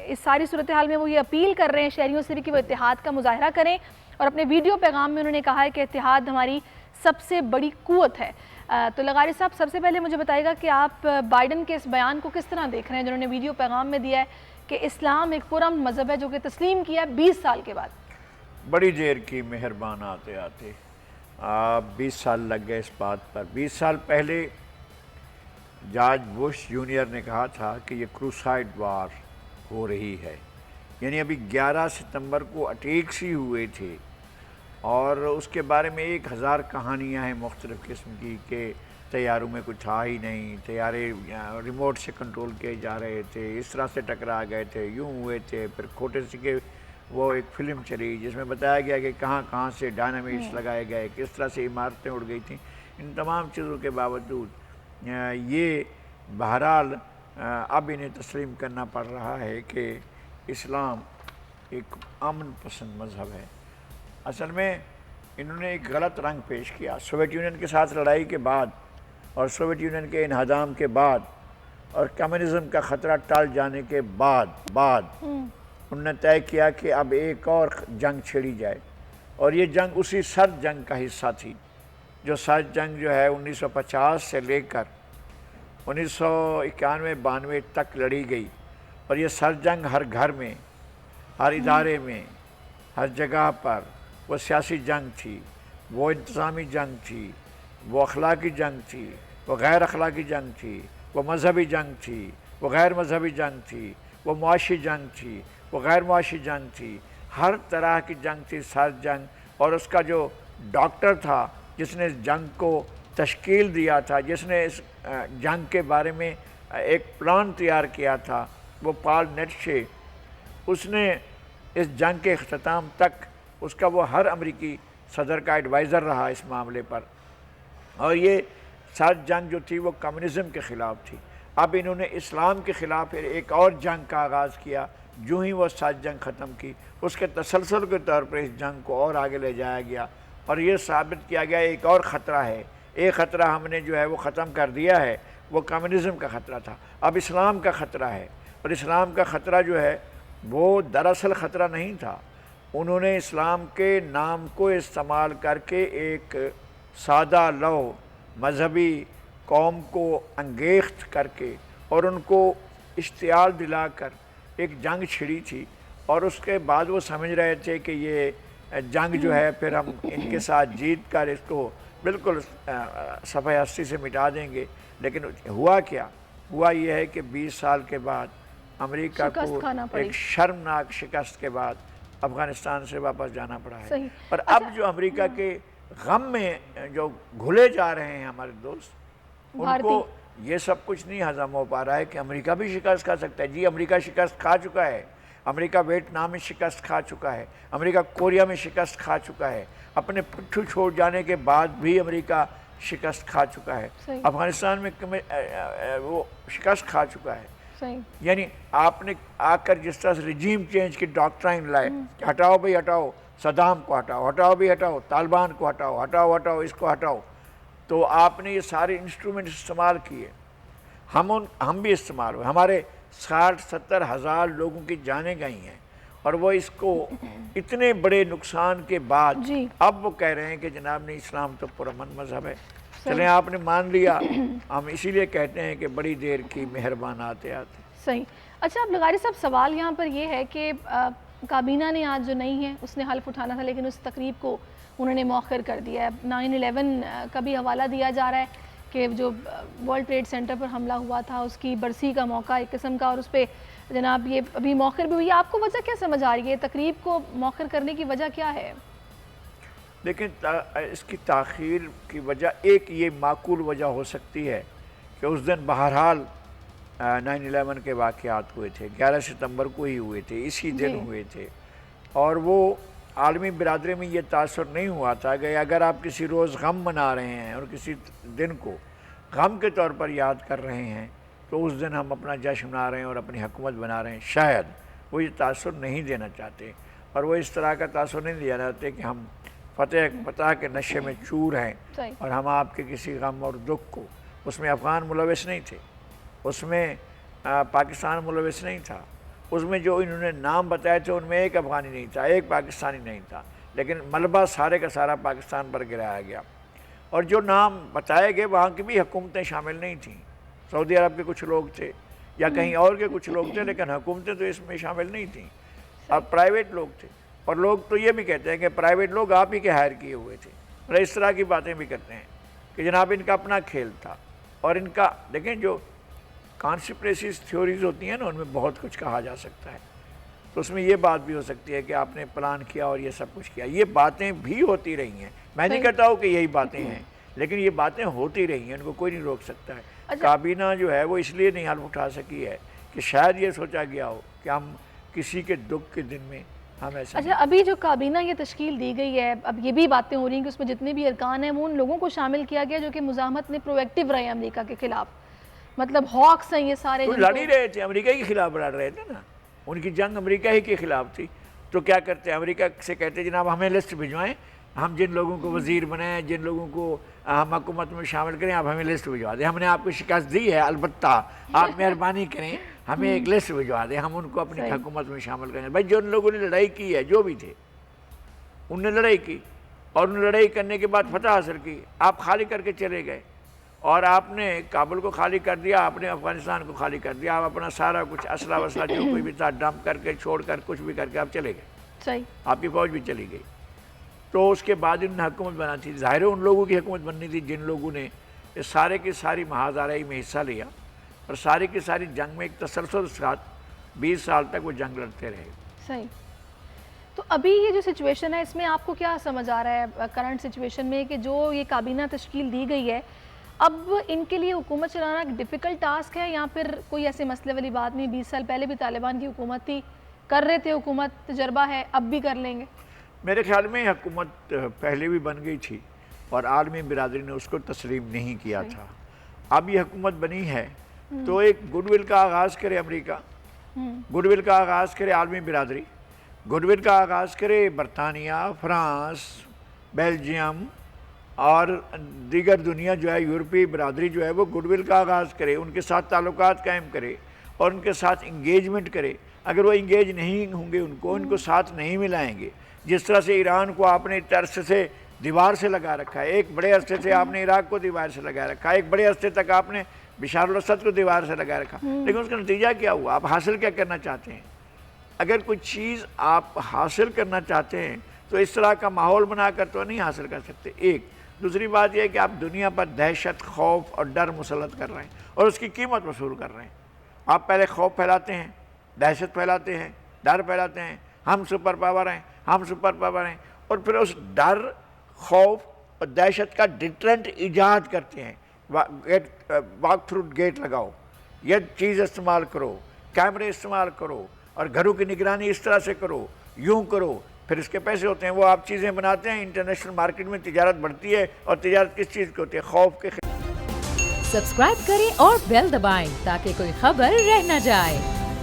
اس ساری صورتحال میں وہ یہ اپیل کر رہے ہیں شہریوں سے بھی کہ وہ اتحاد کا مظاہرہ کریں، اور اپنے ویڈیو پیغام میں انہوں نے کہا ہے کہ اتحاد ہماری سب سے بڑی قوت ہے۔ تو لغاری صاحب، سب سے پہلے مجھے بتائیے گا کہ آپ بائیڈن کے اس بیان کو کس طرح دیکھ رہے ہیں جنہوں نے ویڈیو پیغام میں دیا ہے کہ اسلام ایک پرامن مذہب ہے جو کہ تسلیم کیا ہے 20 سال کے بعد؟ بڑی دیر کی مہربان آتے آتے 20 سال لگ گئے اس بات پر۔ 20 سال پہلے جارج بش جونیئر نے کہا تھا کہ یہ کروسائیڈ وار ہو رہی ہے، یعنی ابھی 11 ستمبر کو اٹیکس ہی ہوئے تھے، اور اس کے بارے میں 1000 کہانیاں ہیں مختلف قسم کی کہ طیاروں میں کچھ تھا ہی نہیں، طیارے ریموٹ سے کنٹرول کیے جا رہے تھے، اس طرح سے ٹکرا گئے تھے، یوں ہوئے تھے۔ پھر کھوٹے سے کہ وہ ایک فلم چلی جس میں بتایا گیا کہ کہاں کہاں سے ڈائنامیٹس لگائے گئے، کس طرح سے عمارتیں اڑ گئی تھیں۔ ان تمام چیزوں کے باوجود یہ بہرحال اب انہیں تسلیم کرنا پڑ رہا ہے کہ اسلام ایک امن پسند مذہب ہے۔ اصل میں انہوں نے ایک غلط رنگ پیش کیا سوویت یونین کے ساتھ لڑائی کے بعد، اور سوویت یونین کے انہدام کے بعد، اور کمیونزم کا خطرہ ٹال جانے کے بعد انہوں نے طے کیا کہ اب ایک اور جنگ چھیڑی جائے، اور یہ جنگ اسی سرد جنگ کا حصہ تھی جو سرد جنگ جو ہے 1950 سے لے کر 1991-92 تک لڑی گئی، اور یہ سرد جنگ ہر گھر میں، ہر ادارے میں، ہر جگہ پر وہ سیاسی جنگ تھی، وہ انتظامی جنگ تھی، وہ اخلاقی جنگ تھی، وہ غیر اخلاقی جنگ تھی، وہ مذہبی جنگ تھی، وہ غیر مذہبی جنگ تھی، وہ معاشی جنگ تھی، وہ غیر معاشی جنگ تھی، ہر طرح کی جنگ تھی سرد جنگ۔ اور اس کا جو ڈاکٹر تھا جس نے اس جنگ کو تشکیل دیا تھا، جس نے اس جنگ کے بارے میں ایک پلان تیار کیا تھا، وہ پال نیٹشے، اس نے اس جنگ کے اختتام تک اس کا وہ ہر امریکی صدر کا ایڈوائزر رہا اس معاملے پر، اور یہ سرد جنگ جو تھی وہ کمیونزم کے خلاف تھی۔ اب انہوں نے اسلام کے خلاف پھر ایک اور جنگ کا آغاز کیا۔ جو ہی وہ سرد جنگ ختم کی، اس کے تسلسل کے طور پر اس جنگ کو اور آگے لے جایا گیا، اور یہ ثابت کیا گیا ایک اور خطرہ ہے، ایک خطرہ ہم نے جو ہے وہ ختم کر دیا ہے، وہ کمیونزم کا خطرہ تھا، اب اسلام کا خطرہ ہے۔ اور اسلام کا خطرہ جو ہے وہ دراصل خطرہ نہیں تھا، انہوں نے اسلام کے نام کو استعمال کر کے ایک سادہ لو مذہبی قوم کو انگیخت کر کے اور ان کو اشتعال دلا کر ایک جنگ چھڑی تھی، اور اس کے بعد وہ سمجھ رہے تھے کہ یہ جنگ جو ہے پھر ہم ان کے ساتھ جیت کر اس کو بالکل صفحہ ہستی سے مٹا دیں گے۔ لیکن ہوا کیا؟ ہوا یہ ہے کہ 20 سال کے بعد امریکہ کو ایک شرمناک شکست کے بعد افغانستان سے واپس جانا پڑا ہے۔ اور اب جو امریکہ کے غم میں جو گھلے جا رہے ہیں ہمارے دوست، ان کو یہ سب کچھ نہیں ہضم ہو پا رہا ہے کہ امریکہ بھی شکست کھا سکتا ہے۔ جی امریکہ شکست کھا چکا ہے، امریکہ ویتنام میں شکست کھا چکا ہے، امریکہ کوریا میں شکست کھا چکا ہے، اپنے پٹھو چھوڑ جانے کے بعد بھی امریکہ شکست کھا چکا ہے، افغانستان میں وہ شکست کھا چکا ہے۔ یعنی آپ نے آ کر جس طرح سے رجیم چینج کی ڈاکٹرائن لائے کہ ہٹاؤ بھئی ہٹاؤ، صدام کو ہٹاؤ، ہٹاؤ بھی ہٹاؤ، طالبان کو ہٹاؤ، ہٹاؤ ہٹاؤ اس کو ہٹاؤ، تو آپ نے یہ سارے انسٹرومنٹ استعمال کیے، ہم بھی استعمال ہوئے، ہمارے 60-70 ہزار لوگوں کی جانیں گئی ہیں، اور وہ اس کو اتنے بڑے نقصان کے بعد اب وہ کہہ رہے ہیں کہ جناب نے اسلام تو پرامن مذہب ہے۔ چلیں آپ نے مان لیا، ہم اسی لیے کہتے ہیں کہ بڑی دیر کی مہربان آتے آتے۔ صحیح۔ اچھا اب لغاری صاحب سوال یہاں پر یہ ہے کہ کابینہ نے آج جو نہیں ہے اس نے حلف اٹھانا تھا، لیکن اس تقریب کو انہوں نے مؤخر کر دیا ہے۔ 9/11 کا بھی حوالہ دیا جا رہا ہے کہ جو ورلڈ ٹریڈ سینٹر پر حملہ ہوا تھا اس کی برسی کا موقع ایک قسم کا، اور اس پہ جناب یہ ابھی مؤخر بھی ہوئی ہے۔ آپ کو وجہ کیا سمجھ آ رہی ہے؟ تقریب کو مؤخر کرنے کی وجہ کیا ہے؟ لیکن اس کی تاخیر کی وجہ ایک یہ معقول وجہ ہو سکتی ہے کہ اس دن بہرحال 9/11 کے واقعات ہوئے تھے، 11 ستمبر کو ہی ہوئے تھے، اسی دن ہوئے تھے، اور وہ عالمی برادری میں یہ تاثر نہیں ہوا تھا کہ اگر آپ کسی روز غم منا رہے ہیں اور کسی دن کو غم کے طور پر یاد کر رہے ہیں تو اس دن ہم اپنا جشن منا رہے ہیں اور اپنی حکومت بنا رہے ہیں۔ شاید وہ یہ تاثر نہیں دینا چاہتے، اور وہ اس طرح کا تاثر نہیں دیا چاہتے کہ ہم فتح کے نشے میں چور ہیں اور ہم آپ کے کسی غم اور دکھ کو، اس میں افغان ملوث نہیں تھے، اس میں پاکستان ملوث نہیں تھا، اس میں جو انہوں نے نام بتائے تھے ان میں ایک افغانی نہیں تھا، ایک پاکستانی نہیں تھا، لیکن ملبہ سارے کا سارا پاکستان پر گرایا گیا۔ اور جو نام بتائے گئے وہاں کی بھی حکومتیں شامل نہیں تھیں، سعودی عرب کے کچھ لوگ تھے یا کہیں اور کے کچھ لوگ تھے، لیکن حکومتیں تو اس میں شامل نہیں تھیں، اور پرائیویٹ لوگ تھے۔ اور لوگ تو یہ بھی کہتے ہیں کہ پرائیویٹ لوگ آپ ہی کے ہائر کیے ہوئے تھے، اور اس طرح کی باتیں بھی کرتے ہیں کہ جناب ان کا اپنا کھیل تھا۔ اور ان کا دیکھیں جو کانسپریسیز تھیوریز ہوتی ہیں نا، ان میں بہت کچھ کہا جا سکتا ہے، تو اس میں یہ بات بھی ہو سکتی ہے کہ آپ نے پلان کیا اور یہ سب کچھ کیا، یہ باتیں بھی ہوتی رہی ہیں۔ میں نہیں کہتا ہوں کہ یہی باتیں ہیں، لیکن یہ باتیں ہوتی رہی ہیں، ان کو کوئی نہیں روک سکتا ہے۔ کابینہ جو ہے وہ اس لیے نہیں حلف اٹھا سکی ہے کہ شاید یہ سوچا گیا ہو کہ ہم کسی کے دکھ کے دن میں ہم ایسا اچھا، ابھی جو کابینہ یہ تشکیل دی گئی ہے، اب یہ بھی باتیں ہو رہی ہیں کہ اس میں جتنے بھی ارکان ہیں وہ ان لوگوں کو شامل کیا گیا جو کہ مزاحمت میں پرو ایکٹیو رہے ہیں امریکہ کے خلاف، مطلب ہاکس ہیں یہ سارے، تو لڑ ہی رہے تھے، امریکہ کے خلاف لڑ رہے تھے نا، ان کی جنگ امریکہ ہی کے خلاف تھی۔ تو کیا کرتے ہیں، امریکہ سے کہتے جناب ہمیں لسٹ بھجوائیں، ہم جن لوگوں کو وزیر بنائیں، جن لوگوں کو ہم حکومت میں شامل کریں، آپ ہمیں لسٹ بھجوا دیں، ہم نے آپ کو شکست دی ہے، البتہ آپ مہربانی کریں ہمیں ایک لسٹ بھجوا دیں، ہم ان کو اپنی حکومت میں شامل کریں۔ بھائی جن لوگوں نے لڑائی کی ہے، جو بھی تھے انہوں نے لڑائی کی، اور انہوں نے لڑائی کرنے کے بعد فتح حاصل کی، آپ خالی کر کے چلے گئے، اور آپ نے کابل کو خالی کر دیا، آپ نے افغانستان کو خالی کر دیا، آپ اپنا سارا کچھ اسلحہ وسلح جو کوئی بھی تھا ڈمپ کر کے چھوڑ کر کچھ بھی کر کے آپ چلے گئے، صحیح، آپ کی فوج بھی چلی گئی۔ تو اس کے بعد انہوں نے حکومت بنا تھی، ظاہر ہے ان لوگوں کی حکومت بننی تھی جن لوگوں نے اس سارے کی ساری محاذ آرائی میں حصہ لیا، اور ساری کی ساری جنگ میں ایک تسلسل کے ساتھ 20 سال تک وہ جنگ لڑتے رہے۔ صحیح۔ تو ابھی یہ جو سچویشن ہے اس میں آپ کو کیا سمجھ آ رہا ہے کرنٹ سچویشن میں کہ جو یہ کابینہ تشکیل دی گئی ہے، اب ان کے لیے حکومت چلانا ایک ڈیفیکلٹ ٹاسک ہے، یا پھر کوئی ایسے مسئلے والی بات نہیں؟ 20 سال پہلے بھی طالبان کی حکومت تھی، کر رہے تھے حکومت، تجربہ ہے، اب بھی کر لیں گے؟ میرے خیال میں حکومت پہلے بھی بن گئی تھی اور عالمی برادری نے اس کو تسلیم نہیں کیا تھا۔ اب یہ حکومت بنی ہے تو ایک گڈ ول کا آغاز کرے امریکہ، گڈ ول کا آغاز کرے عالمی برادری، گڈ ول کا آغاز کرے برطانیہ، فرانس، بیلجیم اور دیگر دنیا جو ہے، یورپی برادری جو ہے وہ گڈ ول کا آغاز کرے، ان کے ساتھ تعلقات قائم کرے اور ان کے ساتھ انگیجمنٹ کرے۔ اگر وہ انگیج نہیں ہوں گے، ان کو ساتھ نہیں ملائیں گے، جس طرح سے ایران کو آپ نے عرصے سے دیوار سے لگا رکھا ہے، ایک بڑے عرصے سے آپ نے عراق کو دیوار سے لگا رکھا ہے، ایک بڑے عرصے تک آپ نے بشار الاسد کو دیوار سے لگا رکھا، لیکن اس کا نتیجہ کیا ہوا؟ آپ حاصل کیا کرنا چاہتے ہیں؟ اگر کوئی چیز آپ حاصل کرنا چاہتے ہیں تو اس طرح کا ماحول بنا کر تو نہیں حاصل کر سکتے۔ ایک دوسری بات یہ ہے کہ آپ دنیا پر دہشت، خوف اور ڈر مسلط کر رہے ہیں اور اس کی قیمت وصول کر رہے ہیں۔ آپ پہلے خوف پھیلاتے ہیں، دہشت پھیلاتے ہیں، ڈر پھیلاتے ہیں، ہم سپر پاور ہیں، ہم سپر پاور ہیں، اور پھر اس ڈر، خوف اور دہشت کا ڈیٹرنٹ ایجاد کرتے ہیں۔ واک تھرو گیٹ لگاؤ، یہ چیز استعمال کرو، کیمرے استعمال کرو، اور گھروں کی نگرانی اس طرح سے کرو، یوں کرو، پھر اس کے پیسے ہوتے ہیں، وہ آپ چیزیں بناتے ہیں، انٹرنیشنل مارکیٹ میں تجارت بڑھتی ہے، اور تجارت کس چیز کی ہوتی ہے؟ خوف کے۔ سبسکرائب کریں اور بیل دبائیں تاکہ کوئی خبر رہ نہ جائے۔